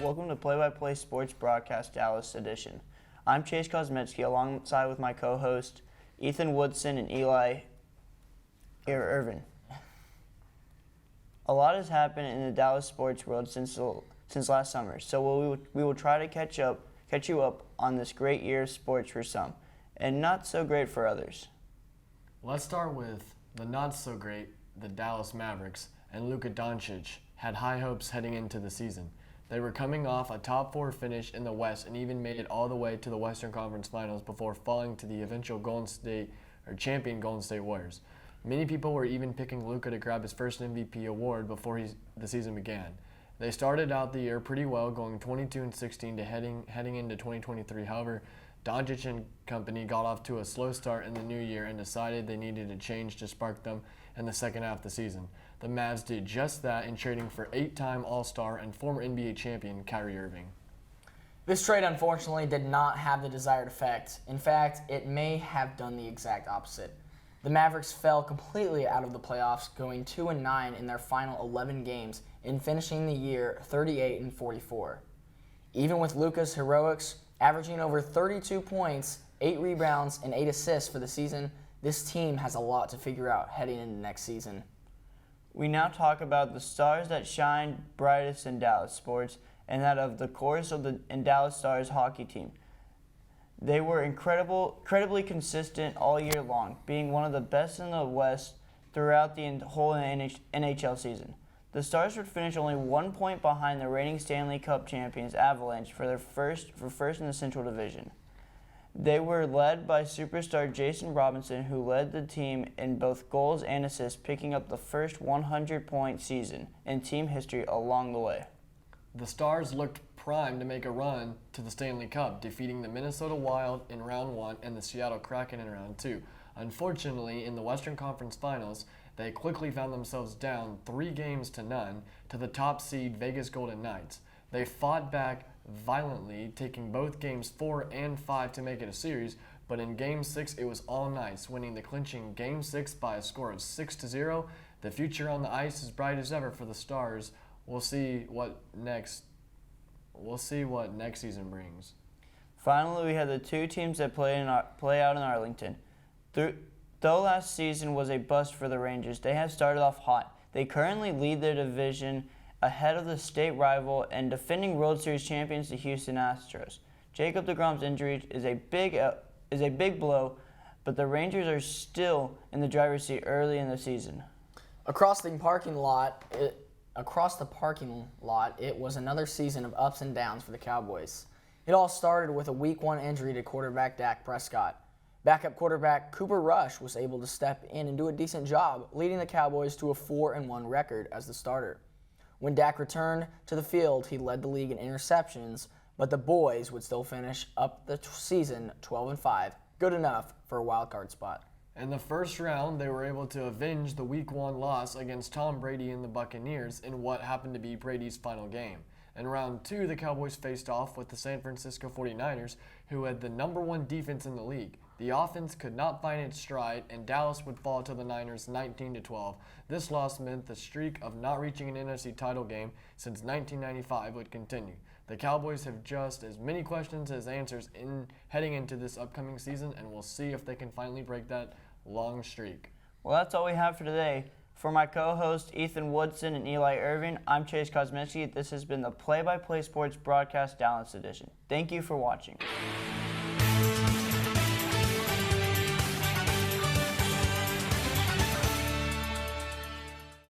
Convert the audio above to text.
Welcome to Play-by-Play Sports Broadcast Dallas Edition. I'm Chase Kosmetsky alongside with my co-host Ethan Woodson and Eli Irvin. A lot has happened in the Dallas sports world since last summer, so we will try to catch you up on this great year of sports for some, and not so great for others. Let's start with the not so great, the Dallas Mavericks, and Luka Doncic had high hopes heading into the season. They were coming off a top 4 finish in the West and even made it all the way to the Western Conference Finals before falling to the eventual champion Golden State Warriors. Many people were even picking Luka to grab his first MVP award before the season began. They started out the year pretty well, going 22-16 to heading into 2023. However, Doncic and company got off to a slow start in the new year and decided they needed a change to spark them in the second half of the season. The Mavs did just that in trading for 8-time All-Star and former NBA champion Kyrie Irving. This trade unfortunately did not have the desired effect. In fact, it may have done the exact opposite. The Mavericks fell completely out of the playoffs, going 2-9 in their final 11 games and finishing the year 38-44. Even with Luka's heroics, averaging over 32 points, 8 rebounds, and 8 assists for the season, this team has a lot to figure out heading into next season. We now talk about the stars that shine brightest in Dallas sports and that of the chorus of the Dallas Stars hockey team. They were incredibly consistent all year long, being one of the best in the West throughout the whole NHL season. The Stars would finish only 1 point behind the reigning Stanley Cup champions Avalanche for first in the Central Division. They were led by superstar Jason Robinson, who led the team in both goals and assists, picking up the first 100-point season in team history along the way. The Stars looked primed to make a run to the Stanley Cup, defeating the Minnesota Wild in Round 1 and the Seattle Kraken in Round 2. Unfortunately, in the Western Conference Finals, they quickly found themselves down 3-0 to the top seed Vegas Golden Knights. They fought back violently, taking both games 4 and 5 to make it a series, but in Game 6 it was all Knights, winning the clinching Game 6 by a score of 6-0. The future on the ice is bright as ever for the Stars. We'll see what next season brings. Finally, we had the two teams that play out in Arlington. Though last season was a bust for the Rangers, they have started off hot. They currently lead their division ahead of the state rival and defending World Series champions, the Houston Astros. Jacob deGrom's injury is a big blow, but the Rangers are still in the driver's seat early in the season. Across the parking lot, it was another season of ups and downs for the Cowboys. It all started with a Week 1 injury to quarterback Dak Prescott. Backup quarterback Cooper Rush was able to step in and do a decent job, leading the Cowboys to a 4-1 record as the starter. When Dak returned to the field, he led the league in interceptions, but the boys would still finish up the season 12-5, good enough for a wild card spot. In the first round, they were able to avenge the Week 1 loss against Tom Brady and the Buccaneers in what happened to be Brady's final game. In round 2, the Cowboys faced off with the San Francisco 49ers, who had the #1 defense in the league. The offense could not find its stride, and Dallas would fall to the Niners 19-12. This loss meant the streak of not reaching an NFC title game since 1995 would continue. The Cowboys have just as many questions as answers heading into this upcoming season, and we'll see if they can finally break that long streak. Well, that's all we have for today. For my co-hosts Ethan Woodson and Eli Irvin, I'm Chase Kosmetsky. This has been the Play-by-Play Sports Broadcast Dallas Edition. Thank you for watching.